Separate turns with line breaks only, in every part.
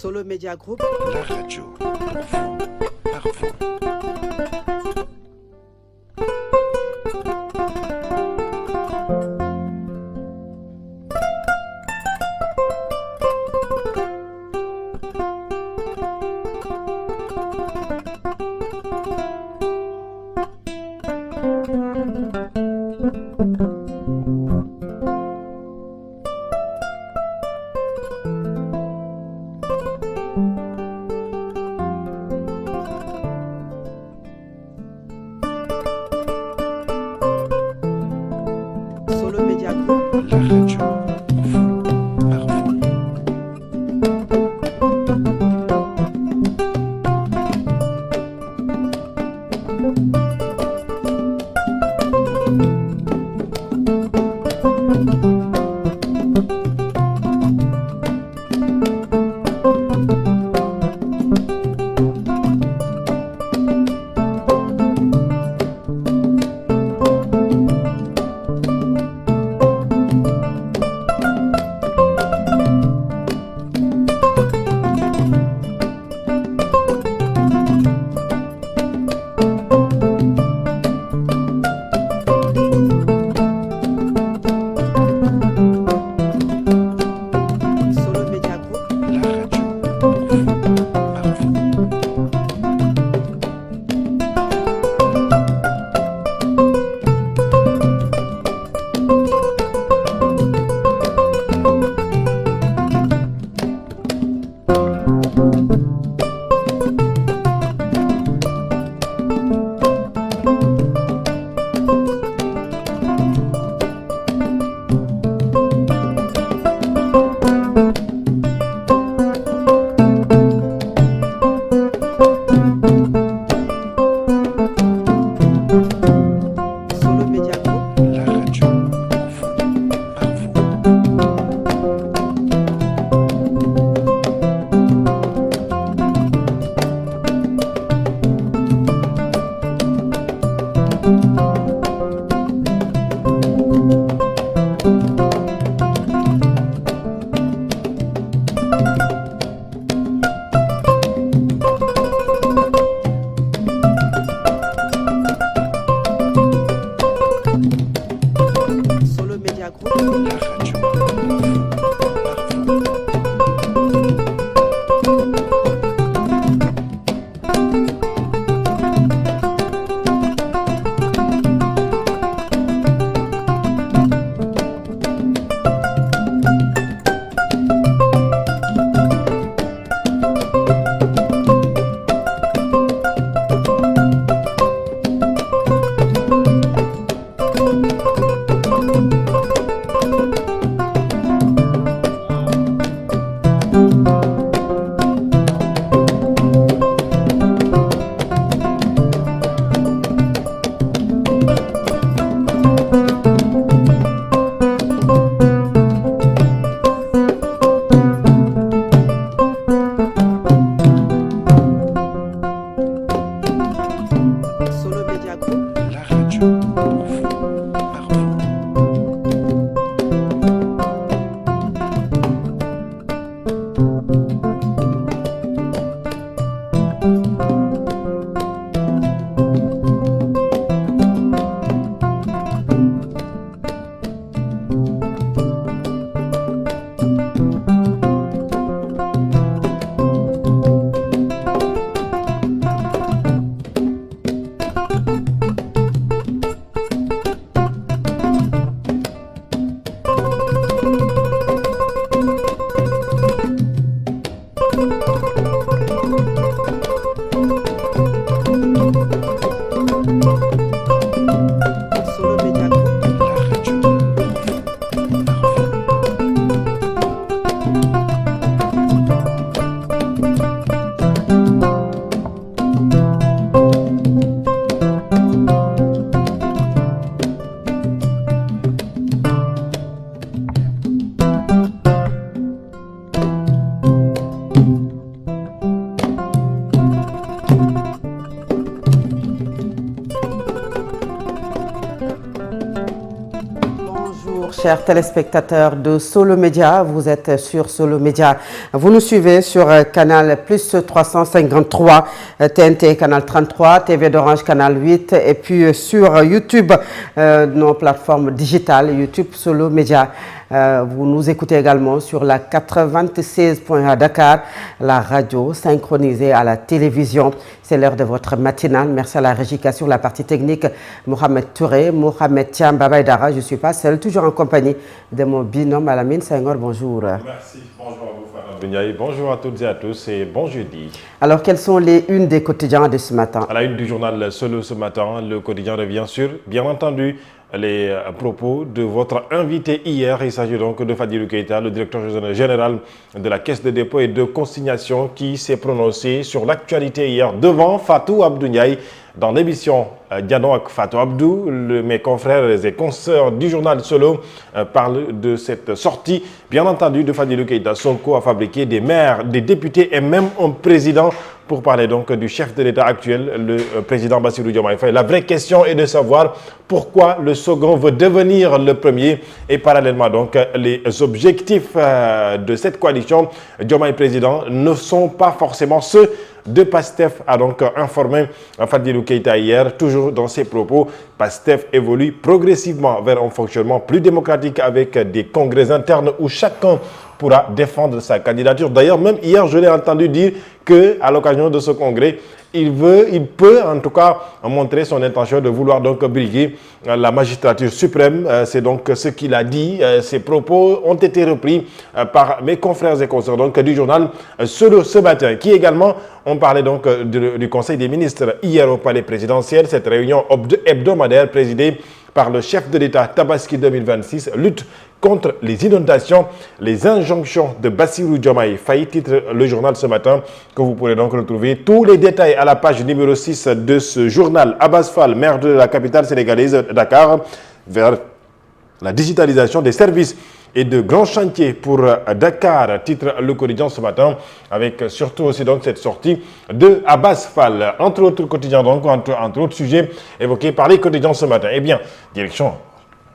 Solo Media Group.
La radio pour vous, par vous.
chers téléspectateurs de Solo Média. Vous êtes sur Solo Média. Vous nous suivez sur canal plus 353, TNT canal 33, TV d'Orange canal 8 et puis sur YouTube, nos plateformes digitales, YouTube Solo Média. Vous nous écoutez également sur la 96.1 à Dakar, la radio synchronisée à la télévision. C'est l'heure de votre matinale. Merci à la régie sur la partie technique, Mohamed Touré, Mohamed Thiam Babaïdara. Je ne suis pas seul, toujours en compagnie de mon binôme Alamine Senghor. Bonjour.
Merci. Bonjour à vous, Fadam Bunyaï. Bonjour à toutes et à tous et bon jeudi.
Alors, quelles sont les unes des quotidiens de ce matin?
À la une du journal Solo ce matin, le quotidien revient sur, bien entendu, les propos de votre invité hier. Il s'agit donc de Fadilou Keïta, le directeur général de la Caisse de dépôt et de consignation, qui s'est prononcé sur l'actualité hier devant Fatou Abdou Ndiaye dans l'émission Diano avec Fatou Abdou. Mes confrères et consoeurs du journal Solo parlent de cette sortie, bien entendu, de Fadilou Keïta. Sonko a fabriqué des maires, des députés et même un président pour parler donc du chef de l'État actuel, le président Bassirou Diomaye Faye. La vraie question est de savoir pourquoi le second veut devenir le premier et parallèlement donc les objectifs de cette coalition Diomaye président ne sont pas forcément ceux de PASTEF, a donc informé Fadilou Keïta hier. Toujours dans ses propos, PASTEF évolue progressivement vers un fonctionnement plus démocratique avec des congrès internes où chacun pourra défendre sa candidature. D'ailleurs, même hier, je l'ai entendu dire qu'à l'occasion de ce congrès, il peut en tout cas montrer son intention de vouloir donc briguer la magistrature suprême. C'est donc ce qu'il a dit. Ses propos ont été repris par mes confrères et consoeurs donc du journal Solo ce matin, qui également ont parlé donc du Conseil des ministres hier au palais présidentiel. Cette réunion hebdomadaire présidée par le chef de l'État Tabaski 2026, lutte contre les inondations, les injonctions de Bassirou Diomaye Faye, titre le journal ce matin, que vous pourrez donc retrouver tous les détails à la page numéro 6 de ce journal. Abass Fall, maire de la capitale sénégalaise Dakar, vers la digitalisation des services et de grands chantiers pour Dakar, titre le quotidien ce matin, avec surtout aussi donc cette sortie de Abass Fall. Entre autres quotidiens donc, entre autres sujets évoqués par les quotidiens ce matin. Eh bien, direction.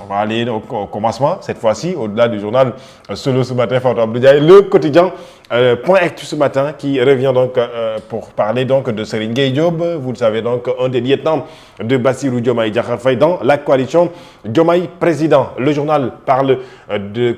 On va aller au commencement, cette fois-ci, au-delà du journal Solo ce matin, Fatou Abdou Ndiaye, le quotidien Point Actu ce matin, qui revient donc pour parler donc de Serigne Gueye Diop. Vous le savez donc, un des lieutenants de Bassirou Diomaye Diakhar Faye dans la coalition Diomaye président. Le journal parle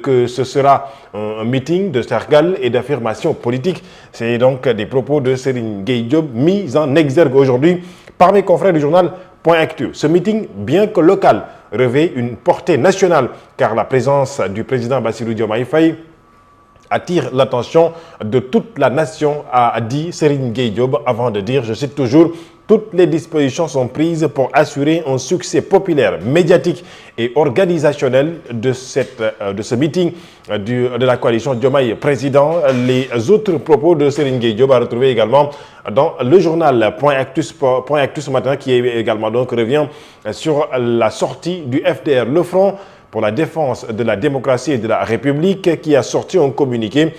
que ce sera un meeting de sargal et d'affirmation politique. C'est donc des propos de Serigne Gueye Diop mis en exergue aujourd'hui par mes confrères du journal Point Actu. Ce meeting, bien que local, revêt une portée nationale car la présence du président Bassirou Diomaye Faye attire l'attention de toute la nation, a dit Serigne Gueye Diop avant de dire, je cite toujours, toutes les dispositions sont prises pour assurer un succès populaire, médiatique et organisationnel de ce meeting de la coalition Diomaye président. Les autres propos de Serigne Gueye Diop à retrouver également dans le journal Point Actu ce matin, qui également donc revient sur la sortie du FDR, le Front pour la défense de la démocratie et de la République, qui a sorti un communiqué.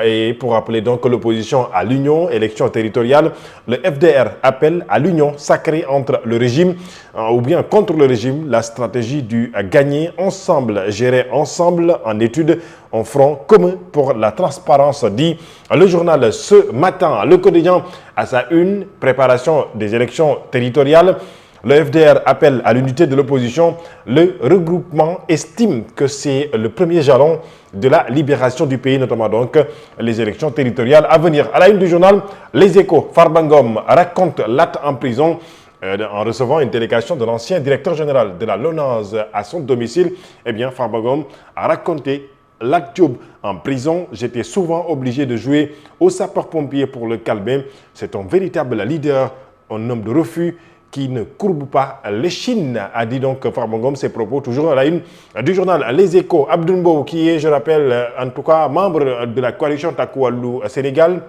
Et pour appeler donc l'opposition à l'union, élection territoriale, le FDR appelle à l'union sacrée entre le régime ou bien contre le régime, la stratégie du gagner ensemble, gérer ensemble en étude, en front commun pour la transparence, dit le journal ce matin. Le quotidien à sa une, préparation des élections territoriales. Le FDR appelle à l'unité de l'opposition. Le regroupement estime que c'est le premier jalon de la libération du pays, notamment donc les élections territoriales à venir. À la une du journal, Les Échos, Farba Ngom raconte l'acte en prison en recevant une délégation de l'ancien directeur général de la LONASE à son domicile. Eh bien, Farba Ngom a raconté l'acte en prison. J'étais souvent obligé de jouer au sapeur-pompier pour le calmer. C'est un véritable leader, un homme de refus qui ne courbe pas l'échine, a dit donc Farba Ngom. Ses propos toujours à la une du journal Les Échos. Abdoul Mbow, qui est, je rappelle, en tout cas membre de la coalition Takku Wallu Sénégal,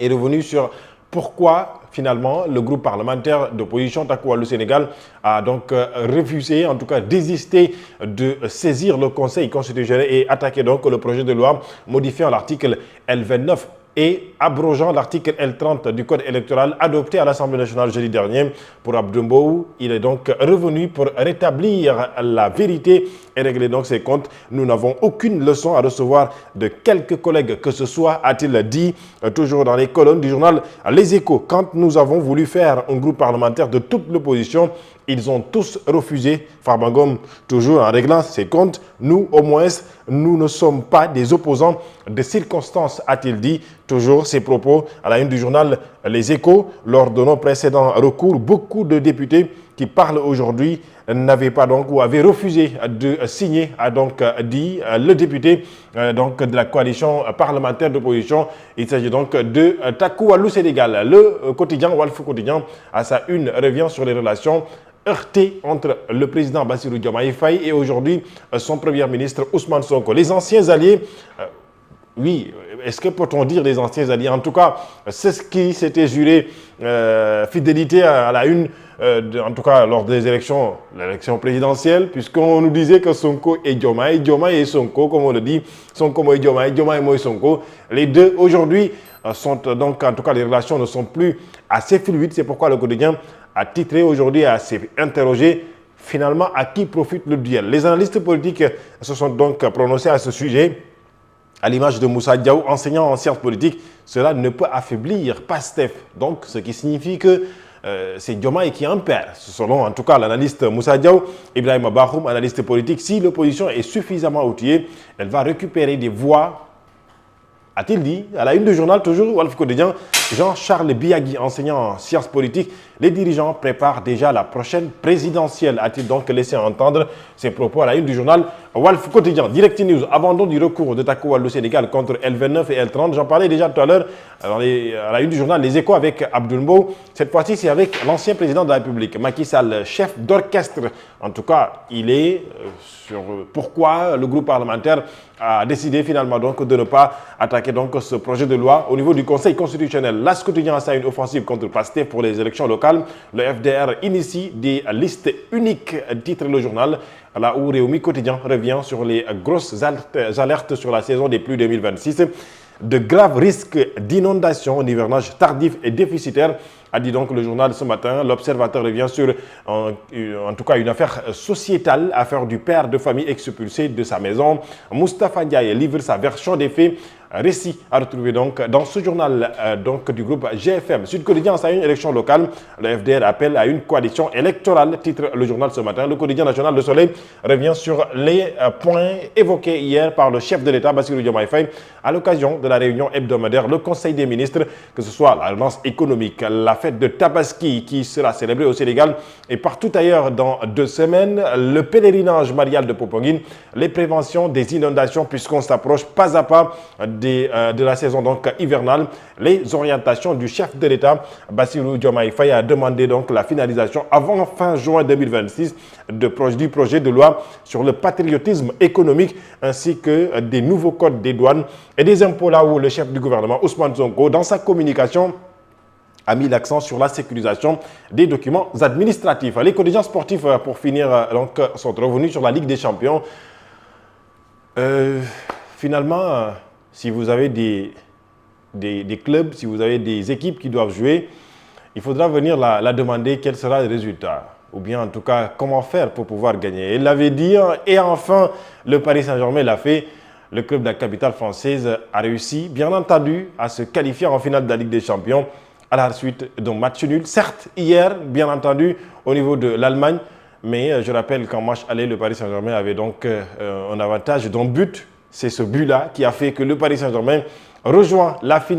est revenu sur pourquoi finalement le groupe parlementaire d'opposition Takku Wallu Sénégal a donc refusé, en tout cas désisté de saisir le Conseil constitutionnel et attaqué donc le projet de loi modifiant l'article L29 et abrogeant l'article L30 du Code électoral adopté à l'Assemblée nationale jeudi dernier. Pour Abdoul Mbow, il est donc revenu pour rétablir la vérité et régler donc ses comptes. Nous n'avons aucune leçon à recevoir de quelques collègues que ce soit, a-t-il dit, toujours dans les colonnes du journal Les Échos. Quand nous avons voulu faire un groupe parlementaire de toute l'opposition, ils ont tous refusé. Farbangom, toujours en réglant ses comptes. Nous, au moins, nous ne sommes pas des opposants de circonstances, a-t-il dit. Toujours ses propos à la une du journal Les Échos. Lors de nos précédents recours, beaucoup de députés qui parlent aujourd'hui n'avaient pas donc ou avaient refusé de signer, a donc dit le député donc de la coalition parlementaire d'opposition. Il s'agit donc de Taku Walou Sénégal. Le quotidien Walf Quotidien à sa une revient sur les relations heurtées entre le président Bassirou Diomaye Faye et aujourd'hui son premier ministre Ousmane Sonko. Les anciens alliés, oui, est-ce que peut-on dire les anciens alliés? En tout cas, c'est ce qui s'était juré fidélité à la une, en tout cas lors des élections, l'élection présidentielle, puisqu'on nous disait que Sonko et Diomaye, Diomaye et Sonko, comme on le dit, Sonko et Diomaye, Diomaye et Sonko, les deux aujourd'hui sont donc, en tout cas les relations ne sont plus assez fluides. C'est pourquoi le quotidien a titré aujourd'hui, à s'interroger finalement à qui profite le duel. Les analystes politiques se sont donc prononcés à ce sujet. À l'image de Moussa Diaw, enseignant en sciences politiques, cela ne peut affaiblir Pastef. Donc, ce qui signifie que c'est Diomaye qui impère. Selon en tout cas l'analyste Moussa Diaw, Ibrahim Bahoum, analyste politique, si l'opposition est suffisamment outillée, elle va récupérer des voix, a-t-il dit, à la une du journal, toujours Walf Quotidien, Jean-Charles Biagui, enseignant en sciences politiques, les dirigeants préparent déjà la prochaine présidentielle, a-t-il donc laissé entendre ses propos à la une du journal Walf Quotidien. Direct News, abandon du recours de Taku Walou Sénégal contre L29 et L30. J'en parlais déjà tout à l'heure à la une du journal Les Échos avec Abdoul Mbow. Cette fois-ci, c'est avec l'ancien président de la République, Macky Sall, chef d'orchestre. En tout cas, il est sur pourquoi le groupe parlementaire a décidé finalement donc de ne pas attaquer donc ce projet de loi au niveau du Conseil constitutionnel. L'As Quotidien a une offensive contre Pastef pour les élections locales. Le FDR initie des listes uniques, titre le journal, là où Réumi Quotidien revient sur les grosses alertes sur la saison des pluies 2026. De graves risques d'inondation, un hivernage tardif et déficitaire, a dit donc le journal ce matin. L'Observateur revient sur, en tout cas, une affaire sociétale, affaire du père de famille expulsé de sa maison. Moustapha Ndiaye livre sa version des faits. Récit à retrouver donc dans ce journal donc, du groupe GFM. Sud Quotidien, à une élection locale, le FDR appelle à une coalition électorale, titre le journal ce matin. Le quotidien national Le Soleil revient sur les points évoqués hier par le chef de l'État, Bassirou Diomaye Faye, à l'occasion de la réunion hebdomadaire, le Conseil des ministres, que ce soit la relance économique, la fête de Tabaski qui sera célébrée au Sénégal et partout ailleurs dans 2 semaines, le pèlerinage marial de Popenguine, les préventions des inondations puisqu'on s'approche pas à pas de la saison donc hivernale, les orientations du chef de l'État, Bassirou Diomaye Faye, a demandé donc la finalisation avant fin juin 2026 du projet de loi sur le patriotisme économique ainsi que des nouveaux codes des douanes et des impôts, là où le chef du gouvernement, Ousmane Sonko, dans sa communication, a mis l'accent sur la sécurisation des documents administratifs. Les quotidiens sportifs, pour finir, donc, sont revenus sur la Ligue des Champions. Finalement, si vous avez des clubs, si vous avez des équipes qui doivent jouer, il faudra venir la demander quel sera le résultat. Ou bien en tout cas, comment faire pour pouvoir gagner. Il l'avait dit, et enfin, le Paris Saint-Germain l'a fait. Le club de la capitale française a réussi, bien entendu, à se qualifier en finale de la Ligue des Champions à la suite d'un match nul. Certes, hier, bien entendu, au niveau de l'Allemagne, mais je rappelle qu'en match aller, le Paris Saint-Germain avait donc un avantage d'un but. C'est ce but-là qui a fait que le Paris Saint-Germain rejoint la finale.